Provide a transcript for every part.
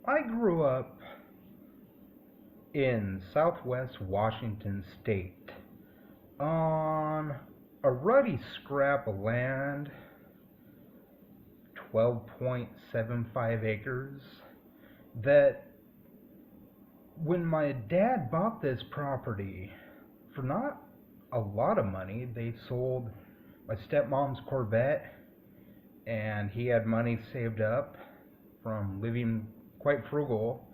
I grew up in southwest Washington state on a ruddy scrap of land, 12.75 acres, that when my dad bought this property for not a lot of money, they sold my stepmom's Corvette and he had money saved up from living quite frugal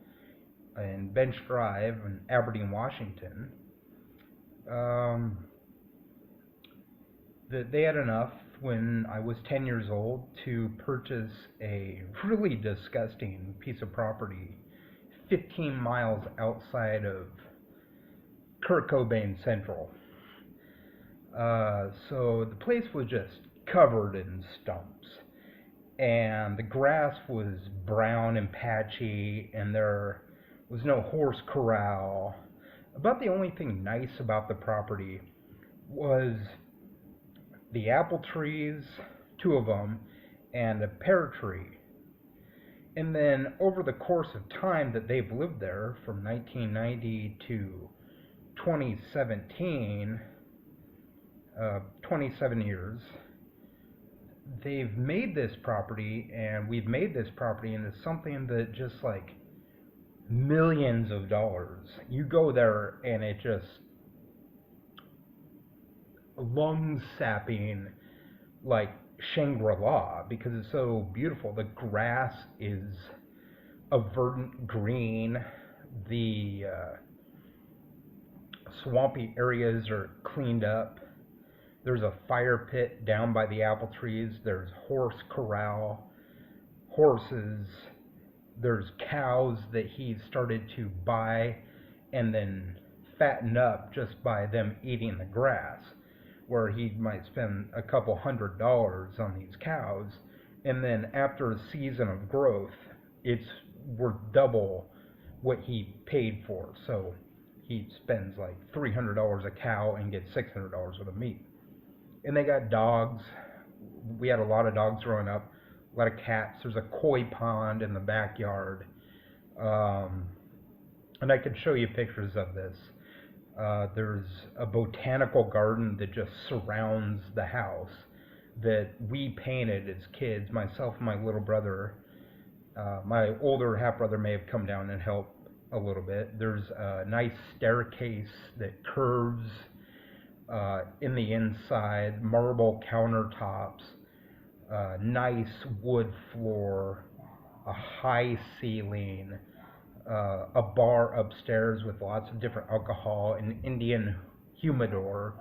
in Bench Drive in Aberdeen, Washington. Um, that they had enough when I was 10 years old to purchase a really disgusting piece of property 15 miles outside of Kurt Cobain Central. So the place was just covered in stumps, and the grass was brown and patchy, and there was no horse corral. About the only thing nice about the property was the apple trees, two of them, and a pear tree. And then over the course of time that they've lived there, from 1990 to 2017, 27 years, they've made this property, and we've made this property into something that just like millions of dollars. You go there and it just lung sapping like Shangri-La because it's so beautiful. The grass is a verdant green. The swampy areas are cleaned up. There's a fire pit down by the apple trees. There's horse corral, horses. There's cows that he started to buy and then fatten up just by them eating the grass, where he might spend a couple $100 on these cows, and then after a season of growth, it's worth double what he paid for. So he spends like $300 a cow and gets $600 worth of meat. And they got dogs. We had a lot of dogs growing up, a lot of cats. There's a koi pond in the backyard. And I could show you pictures of this. There's a botanical garden that just surrounds the house that we painted as kids, myself and my little brother. My older half-brother may have come down and helped a little bit. There's a nice staircase that curves in the inside, marble countertops, nice wood floor, a high ceiling, a bar upstairs with lots of different alcohol, an Indian humidor,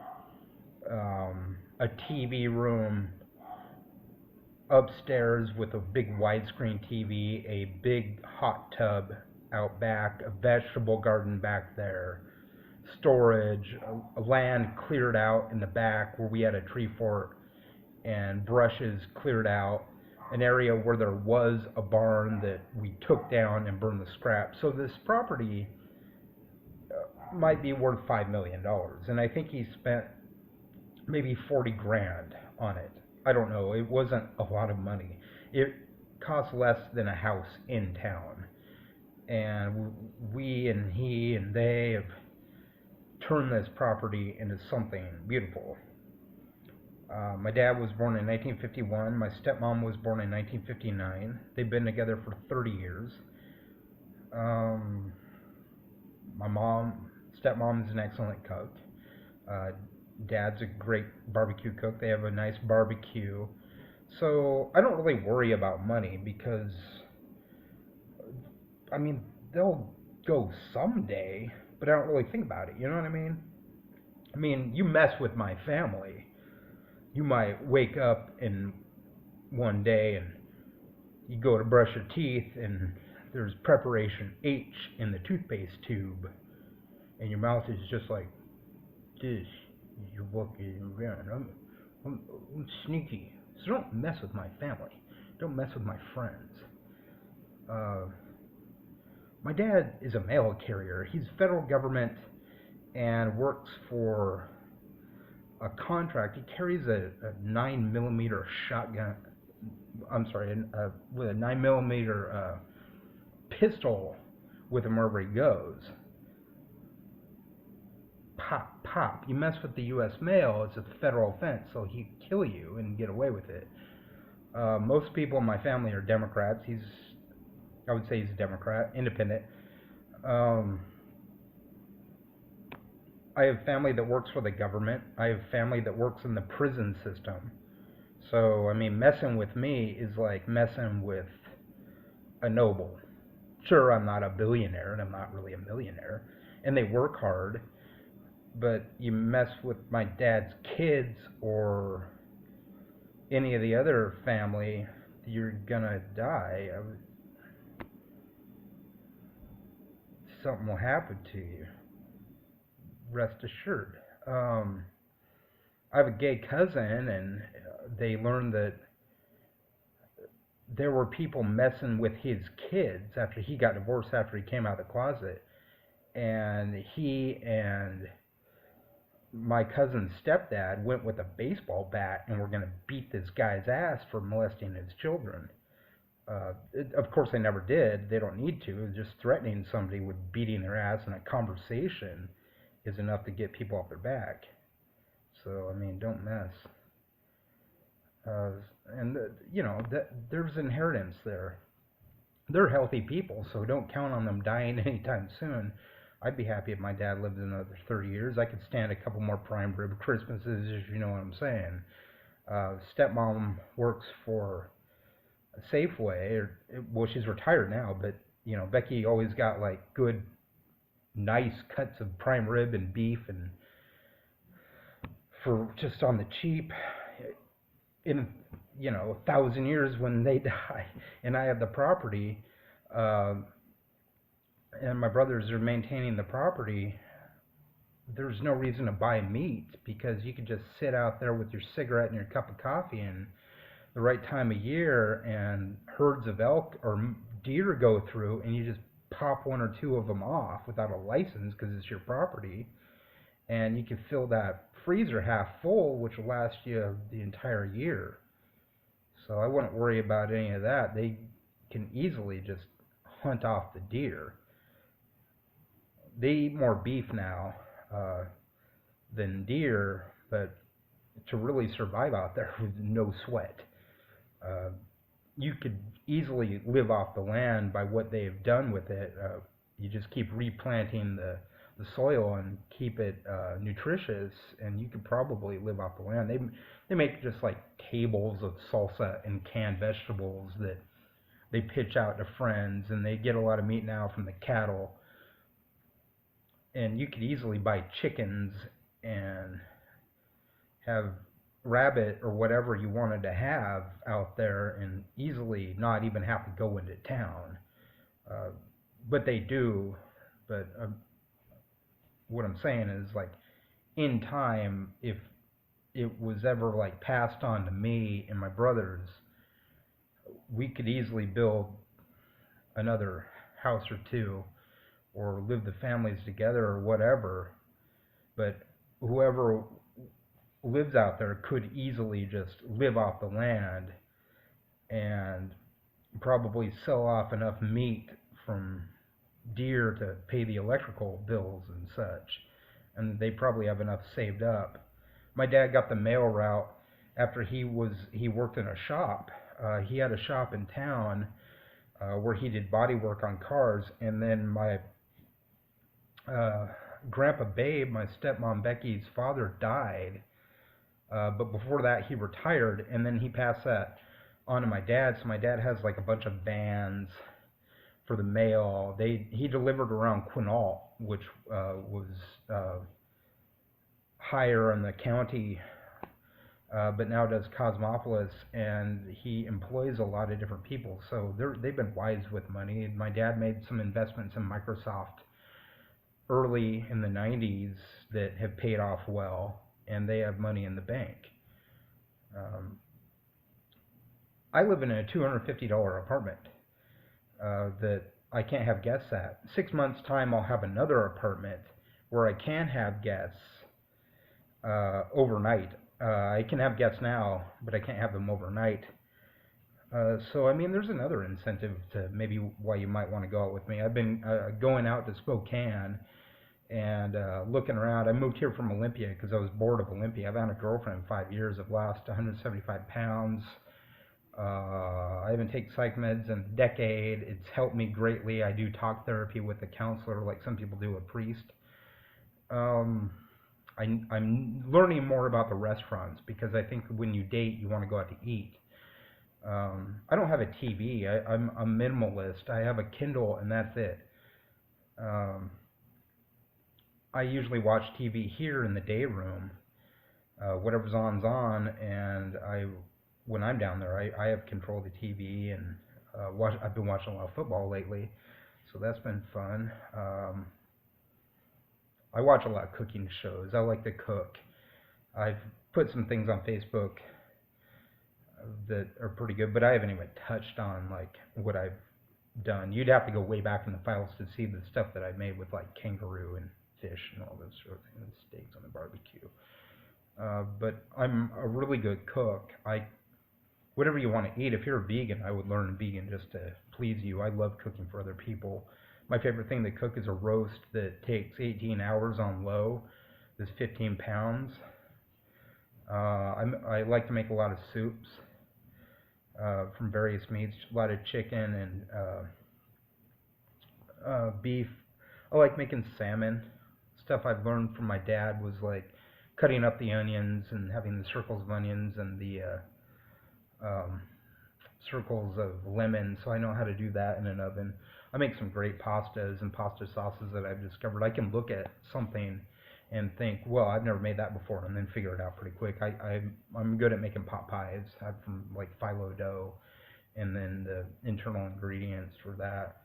a TV room upstairs with a big widescreen TV, a big hot tub out back, a vegetable garden back there, storage, a land cleared out in the back where we had a tree fort and brushes cleared out, an area where there was a barn that we took down and burned the scrap. So this property might be worth $5 million, and I think he spent maybe 40 grand on it. I don't know, it wasn't a lot of money. It cost less than a house in town, and we and he and they have turned this property into something beautiful. My dad was born in 1951. My stepmom was born in 1959. They've been together for 30 years. My stepmom is an excellent cook. Dad's a great barbecue cook. They have a nice barbecue. So I don't really worry about money because, I mean, they'll go someday, but I don't really think about it. You know what I mean? I mean, you mess with my family, you might wake up in one day and you go to brush your teeth and there's preparation H in the toothpaste tube, and your mouth is just like this. You're walking around. I'm sneaky. So don't mess with my family. Don't mess with my friends. My dad is a mail carrier. He's federal government and works for a contract. He carries a 9mm shotgun. I'm sorry, with a 9mm pistol with him wherever he goes. Pop, pop. You mess with the U.S. mail, it's a federal offense, so he'd kill you and get away with it. Most people in my family are Democrats. I would say he's a Democrat, independent. I have family that works for the government. I have family that works in the prison system. So, I mean, messing with me is like messing with a noble. Sure, I'm not a billionaire, and I'm not really a millionaire, and they work hard, but you mess with my dad's kids or any of the other family, you're gonna die. Something will happen to you. Rest assured. I have a gay cousin, and they learned that there were people messing with his kids after he got divorced, after he came out of the closet. And he and my cousin's stepdad went with a baseball bat and were going to beat this guy's ass for molesting his children. Of course, they never did. They don't need to. Just threatening somebody with beating their ass in a conversation is enough to get people off their back. So, I mean, don't mess. And there's inheritance there. They're healthy people, so don't count on them dying anytime soon. I'd be happy if my dad lived another 30 years. I could stand a couple more prime rib Christmases, if you know what I'm saying. Stepmom works for Safeway. Well, she's retired now, but Becky always got like good, nice cuts of prime rib and beef, and for just on the cheap. In 1,000 years when they die, and I have the property, and my brothers are maintaining the property, there's no reason to buy meat, because you could just sit out there with your cigarette and your cup of coffee in the right time of year, and herds of elk or deer go through, and you just pop one or two of them off without a license because it's your property, and you can fill that freezer half full, which will last you the entire year. So I wouldn't worry about any of that. They can easily just hunt off the deer. They eat more beef now than deer, but to really survive out there with no sweat, you could easily live off the land by what they've done with it. You just keep replanting the soil and keep it nutritious, and you could probably live off the land. They make just like tables of salsa and canned vegetables that they pitch out to friends, and they get a lot of meat now from the cattle. And you could easily buy chickens and have rabbit or whatever you wanted to have out there, and easily not even have to go into town. But they do. But what I'm saying is, like, in time, if it was ever like passed on to me and my brothers, we could easily build another house or two, or live the families together or whatever. But whoever lives out there could easily just live off the land and probably sell off enough meat from deer to pay the electrical bills and such, and they probably have enough saved up. My dad got the mail route after he worked in a shop. He had a shop in town where he did body work on cars, and then my Grandpa Babe, my stepmom Becky's father, died, but before that he retired, and then he passed that on to my dad. So my dad has like a bunch of vans for the mail. He delivered around Quinault, which was higher in the county, but now does Cosmopolis, and he employs a lot of different people. So they've been wise with money. My dad made some investments in Microsoft early in the 90s that have paid off well, and they have money in the bank. I live in a $250 apartment that I can't have guests at. 6 months' time, I'll have another apartment where I can have guests overnight. I can have guests now, but I can't have them overnight. So I mean, there's another incentive to maybe why you might want to go out with me. I've been going out to Spokane and looking around. I moved here from Olympia because I was bored of Olympia. I've had a girlfriend in 5 years. I've lost 175 pounds. I haven't taken psych meds in a decade. It's helped me greatly. I do talk therapy with a counselor, like some people do a priest. Um, I'm learning more about the restaurants because I think when you date, you want to go out to eat. I don't have a TV. I'm a minimalist. I have a Kindle and that's it. Um, I usually watch TV here in the day room. Whatever's on's on, and when I'm down there, I have control of the TV and I've been watching a lot of football lately, so that's been fun. I watch a lot of cooking shows. I like to cook. I've put some things on Facebook that are pretty good, but I haven't even touched on like what I've done. You'd have to go way back in the files to see the stuff that I made with like kangaroo and fish and all those sort of things, and steaks on the barbecue. But I'm a really good cook. Whatever you want to eat. If you're a vegan, I would learn vegan just to please you. I love cooking for other people. My favorite thing to cook is a roast that takes 18 hours on low. That's 15 pounds. I like to make a lot of soups from various meats, a lot of chicken and beef. I like making salmon. Stuff I've learned from my dad was like cutting up the onions and having the circles of onions and the um, circles of lemon, so I know how to do that in an oven. I make some great pastas and pasta sauces that I've discovered. I can look at something and think, well, I've never made that before, and then figure it out pretty quick. I'm good at making pot pies. I'm from like phyllo dough, and then the internal ingredients for that.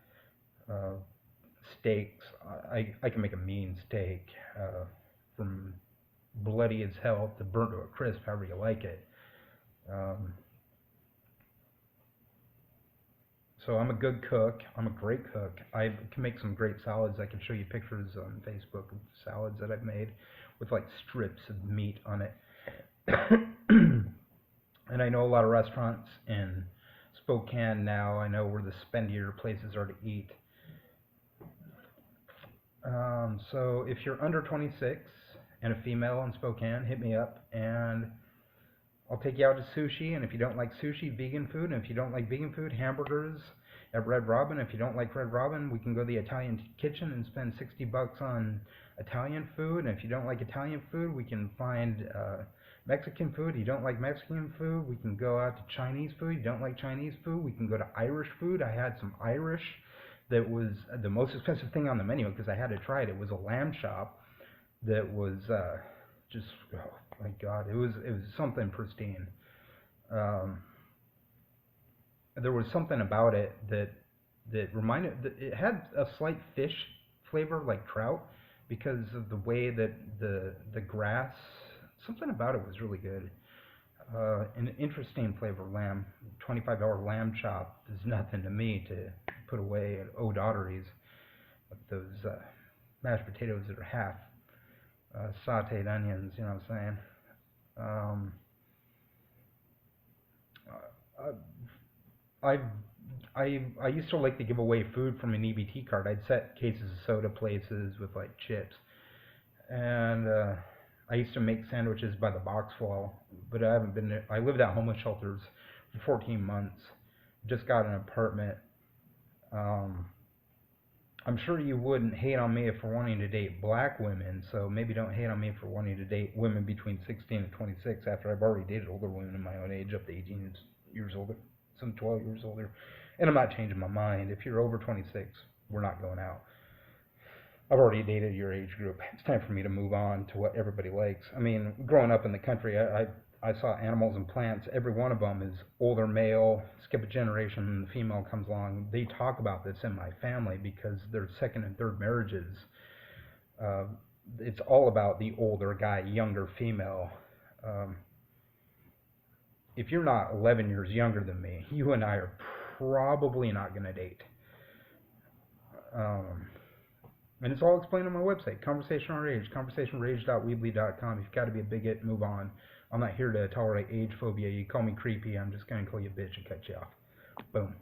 Uh, Steaks, I can make a mean steak from bloody as hell to burnt to a crisp, however you like it. Um, so I'm a good cook. I'm a great cook. I can make some great salads. I can show you pictures on Facebook of salads that I've made with like strips of meat on it. And I know a lot of restaurants in Spokane now. I know where the spendier places are to eat. So if you're under 26 and a female in Spokane, hit me up and I'll take you out to sushi. And if you don't like sushi, vegan food. And if you don't like vegan food, hamburgers at Red Robin. If you don't like Red Robin, we can go to the Italian kitchen and spend $60 on Italian food. And if you don't like Italian food, we can find Mexican food. If you don't like Mexican food, we can go out to Chinese food. If you don't like Chinese food, we can go to Irish food. I had some Irish that was the most expensive thing on the menu because I had to try it. It was a lamb chop that was just, oh my God, it was something pristine. Um, there was something about it that reminded, it had a slight fish flavor like trout because of the way that the grass, something about it was really good. An interesting flavor lamb. $25 lamb chop is nothing to me to put away at O'Daughtery's with those mashed potatoes that are half sauteed onions, you know what I'm saying? I used to like to give away food from an EBT card. I'd set cases of soda places with like chips, and I used to make sandwiches by the box full, but I haven't been there. I lived at homeless shelters for 14 months. Just got an apartment. I'm sure you wouldn't hate on me for wanting to date black women, so maybe don't hate on me for wanting to date women between 16 and 26 after I've already dated older women in my own age, up to 18 years older, some 12 years older. And I'm not changing my mind. If you're over 26, we're not going out. I've already dated your age group. It's time for me to move on to what everybody likes. I mean, growing up in the country, I saw animals and plants. Every one of them is older male. Skip a generation, and the female comes along. They talk about this in my family because their second and third marriages, it's all about the older guy, younger female. If you're not 11 years younger than me, you and I are probably not going to date. And it's all explained on my website, Conversation Our Age, conversationrage.weebly.com. If you've got to be a bigot, move on. I'm not here to tolerate age phobia. You call me creepy, I'm just gonna call you a bitch and cut you off. Boom.